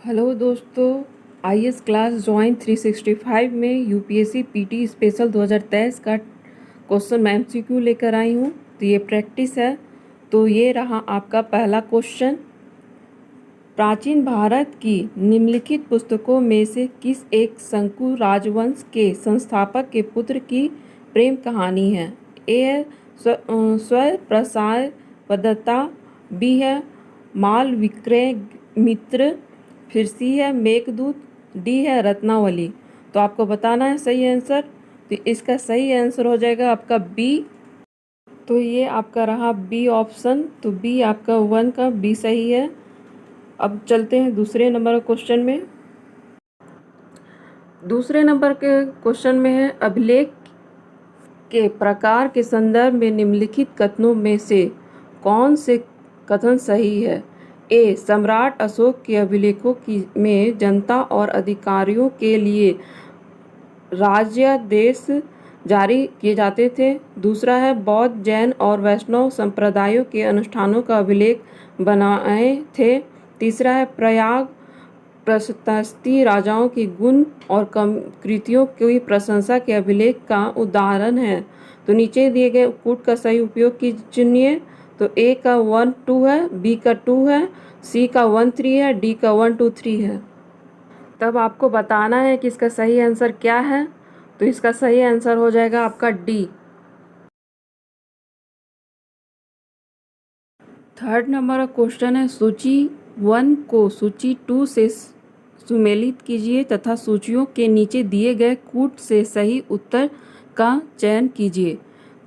Hello दोस्तों, IAS class join 365 में UPSC PT special 2023 का क्वेश्चन मैं एमसीक्यू लेकर आई हूँ। तो ये प्रैक्टिस है। तो ये रहा आपका पहला क्वेश्चन। प्राचीन भारत की निम्नलिखित पुस्तकों में से किस एक शंकु राजवंश के संस्थापक के पुत्र की प्रेम कहानी है? ए है स्वप्रसाद पदत्ता, बी है माल विक्रय मित्र, फिर सी है मेघदूत, डी है रत्नावली। तो आपको बताना है सही आंसर। तो इसका सही आंसर हो जाएगा आपका बी। तो ये आपका रहा बी ऑप्शन। तो बी आपका 1 का बी सही है। अब चलते हैं दूसरे नंबर के क्वेश्चन में। दूसरे नंबर के क्वेश्चन में है, अभिलेख के प्रकार के संदर्भ में निम्नलिखित कथनों में से कौन से कथन सही है? ए, सम्राट अशोक के अभिलेखों की में जनता और अधिकारियों के लिए राज्यादेश जारी किए जाते थे। दूसरा है, बौद्ध, जैन और वैष्णव संप्रदायों के अनुष्ठानों का अभिलेख बनाए थे। तीसरा है, प्रयाग प्रशस्ति राजाओं की गुण और कृतियों की प्रशंसा के अभिलेख का उदाहरण है। तो नीचे दिए गए कूट का सही उपयोग की चुनिए। तो ए का 1 2 है, बी का 2 है, सी का 1 3 है, डी का 1 2 3 है। तब आपको बताना है कि इसका सही आंसर क्या है। तो इसका सही आंसर हो जाएगा आपका डी। थर्ड नंबर का क्वेश्चन है, सूची 1 को सूची 2 से सुमेलित कीजिए तथा सूचियों के नीचे दिए गए कूट से सही उत्तर का चयन कीजिए।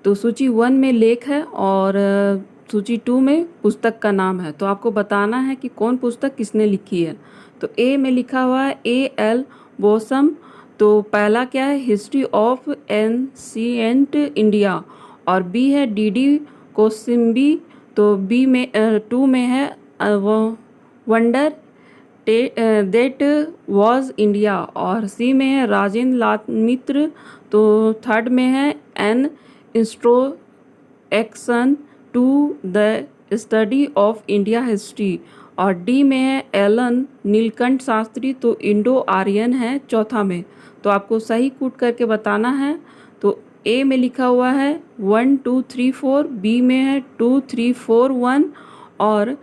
तो सूची 1 में लेख है और सूची 2 में पुस्तक का नाम है। तो आपको बताना है कि कौन पुस्तक किसने लिखी है। तो ए में लिखा हुआ है A.L. बोसम। तो पहला क्या है, हिस्ट्री ऑफ एंशिएंट इंडिया, और बी है D.D. कोसिम्बी। तो बी में 2 में है वंडर दैट वाज इंडिया, और सी में है राजेंद्र लाल मित्र। तो थर्ड में है an introduction to the study of India history, और डी में है एलन नीलकंठ शास्त्री। तो इंडो आर्यन है चौथा में। तो आपको सही कूट करके बताना है। तो ए में लिखा हुआ है 1 2 3 4, बी में है 2 3 4 1, और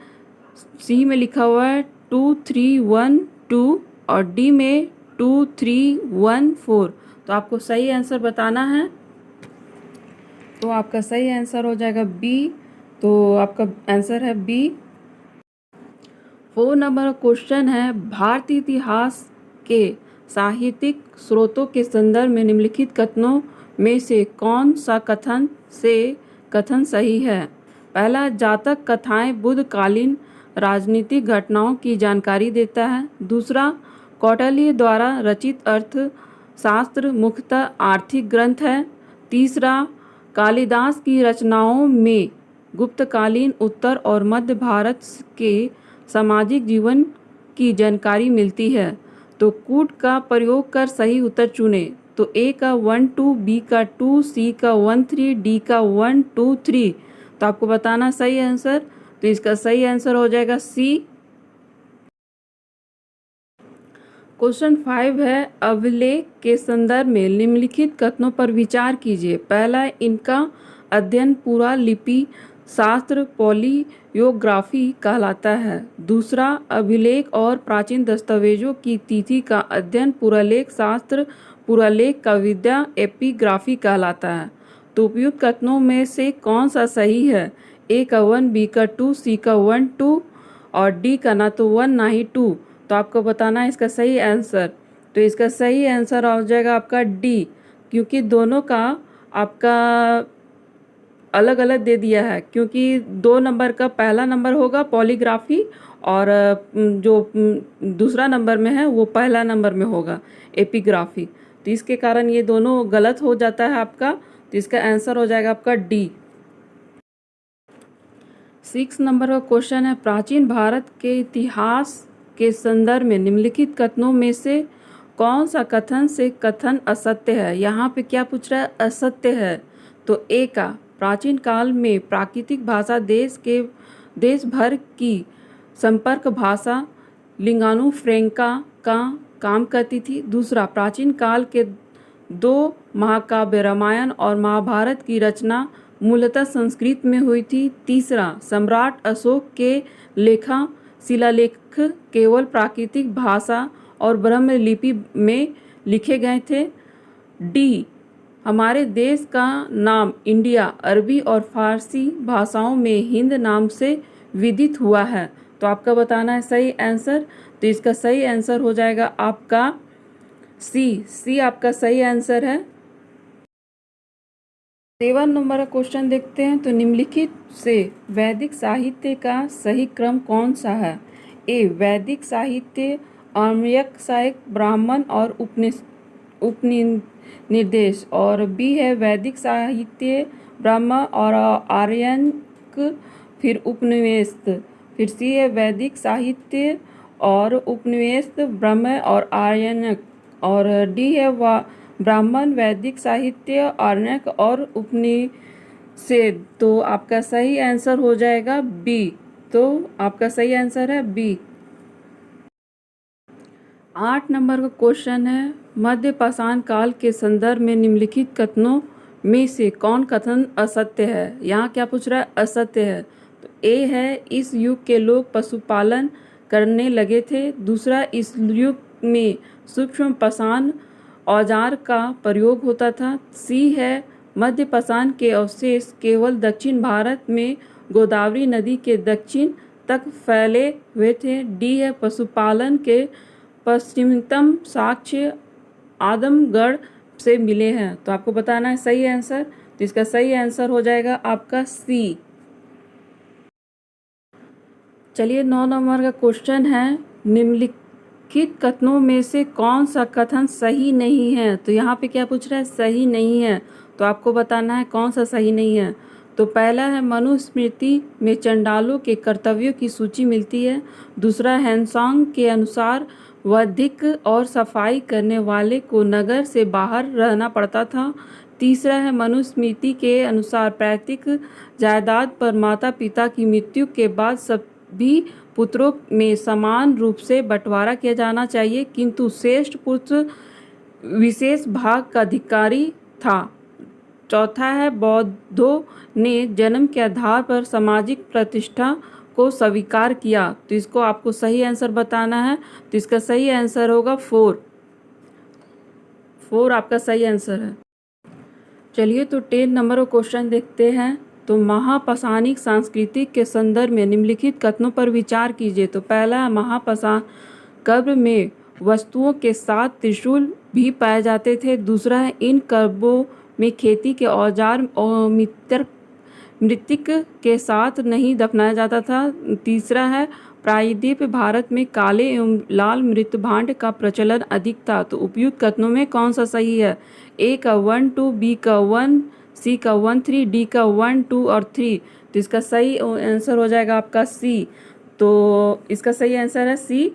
सी में लिखा हुआ है 2 3 1 2, और डी में 2 3 1 4। तो आपको सही आंसर बताना है। तो आपका सही आंसर हो जाएगा बी। तो आपका आंसर है बी। 4 नंबर क्वेश्चन है, भारतीय इतिहास के साहित्यिक स्रोतों के संदर्भ में निम्नलिखित कथनों में से कौन सा कथन सही है? पहला, जातक कथाएं बुद्धकालीन राजनीतिक घटनाओं की जानकारी देता है। दूसरा, कौटिल्य द्वारा रचित अर्थशास्त्र मुख्यतः आर्थिक ग्रंथ है। तीसरा, कालिदास की रचनाओं में गुप्तकालीन उत्तर और मध्य भारत के सामाजिक जीवन की जानकारी मिलती है। तो कूट का प्रयोग कर सही उत्तर चुने। तो ए का 1 2, बी का 2, सी का 1 3, डी का 1 2 3। तो आपको बताना सही आंसर। तो इसका सही आंसर हो जाएगा सी। क्वेश्चन 5 है, अभिलेख के संदर्भ में निम्नलिखित कथनों पर विचार कीजिए। पहला, इनका अध्ययन पूरा लिपि शास्त्र पॉलियोग्राफी कहलाता है। दूसरा, अभिलेख और प्राचीन दस्तावेजों की तिथि का अध्ययन पुरालेख शास्त्र पुरालेख का विद्या एपिग्राफी कहलाता है। तो उपयुक्त कथनों में से कौन सा सही है? ए का 1, बी का 2, सी का 1 2, और डी का ना तो 1 ना ही 2। तो आपको बताना है इसका सही आंसर। तो इसका सही आंसर हो जाएगा आपका डी, क्योंकि दोनों का आपका अलग अलग दे दिया है। क्योंकि 2 नंबर का पहला नंबर होगा पॉलीग्राफी, और जो दूसरा नंबर में है वो पहला नंबर में होगा एपिग्राफी। तो इसके कारण ये दोनों गलत हो जाता है आपका। तो इसका आंसर हो जाएगा आपका डी। 6 नंबर का क्वेश्चन है, प्राचीन भारत के इतिहास के संदर्भ में निम्नलिखित कथनों में से कौन सा कथन असत्य है? यहाँ पे क्या पूछ रहा है? असत्य है। तो ए का, प्राचीन काल में प्राकृतिक भाषा देश भर की संपर्क भाषा लिंगानु फ्रैंका का काम करती थी। दूसरा, प्राचीन काल के दो महाकाव्य रामायण और महाभारत की रचना मूलतः संस्कृत में हुई थी। तीसरा, सम्राट अशोक के लेखा शिलालेख केवल प्राकृतिक भाषा और ब्रह्म लिपि में लिखे गए थे। डी, हमारे देश का नाम इंडिया अरबी और फारसी भाषाओं में हिंद नाम से विदित हुआ है। तो आपका बताना है सही आंसर। तो इसका सही आंसर हो जाएगा आपका सी आपका सही आंसर है। 7 नंबर का क्वेश्चन देखते हैं। तो निम्नलिखित से वैदिक साहित्य का सही क्रम कौन सा है? ए, वैदिक साहित्य, आर्यक साहित्य, ब्राह्मण और उपनिर्देश, और बी है वैदिक साहित्य, ब्राह्मण और आर्यक, फिर उपनिवेश, फिर सी है वैदिक साहित्य और उपनिवेश, ब्रह्म और आर्यक, और डी है ब्राह्मण, वैदिक साहित्य, आर्यक और उपनिषद। तो आपका सही आंसर हो जाएगा बी। तो आपका सही आंसर है बी। 8 नंबर का क्वेश्चन है, मध्य पाषाण काल के संदर्भ में निम्नलिखित कथनों में से कौन कथन असत्य है? यहाँ क्या पूछ रहा है? असत्य है। तो ए है, इस युग के लोग पशुपालन करने लगे थे। दूसरा, इस युग में सूक्ष्म पाषाण औजार का प्रयोग होता था। सी है, मध्य पाषाण के अवशेष केवल दक्षिण भारत में गोदावरी नदी के दक्षिण तक फैले हुए थे। डी है, पशुपालन के पश्चिमतम साक्ष्य आदमगढ़ से मिले हैं। तो आपको बताना है सही आंसर। तो इसका सही आंसर हो जाएगा आपका सी। चलिए 9 नंबर का क्वेश्चन है, निम्नलिखित कथनों में से कौन सा कथन सही नहीं है? तो यहाँ पे क्या पूछ रहा है? सही नहीं है। तो आपको बताना है कौन सा सही नहीं है। तो पहला है, मनुस्मृति में चंडालों के कर्तव्यों की सूची मिलती है। दूसरा, हैंसॉन्ग के अनुसार वधिक और सफाई करने वाले को नगर से बाहर रहना पड़ता था। तीसरा है, मनुस्मृति के अनुसार पैतृक जायदाद पर माता पिता की मृत्यु के बाद सभी पुत्रों में समान रूप से बंटवारा किया जाना चाहिए, किंतु श्रेष्ठ पुत्र विशेष भाग का अधिकारी था। चौथा है, बौद्धों ने जन्म के आधार पर सामाजिक प्रतिष्ठा को स्वीकार किया। तो इसको आपको सही आंसर बताना है। तो इसका सही आंसर होगा 4 आपका सही आंसर है। चलिए तो 10 नंबर का क्वेश्चन देखते हैं। तो महापाषाणिक संस्कृति के संदर्भ में निम्नलिखित कथनों पर विचार कीजिए। तो पहला, महापाषाण कब्र में वस्तुओं के साथ त्रिशूल भी पाए जाते थे। दूसरा है, इन कब्रों में खेती के औजार और मृतक के साथ नहीं दफनाया जाता था। तीसरा है, प्रायद्वीप भारत में काले एवं लाल मृत भांड का प्रचलन अधिक था। तो उपयुक्त कथनों में कौन सा सही है? ए का 1, 2, बी का 1, सी का 1, 3, डी का 1, 2 और 3। तो इसका सही आंसर हो जाएगा आपका सी। तो इसका सही आंसर है सी।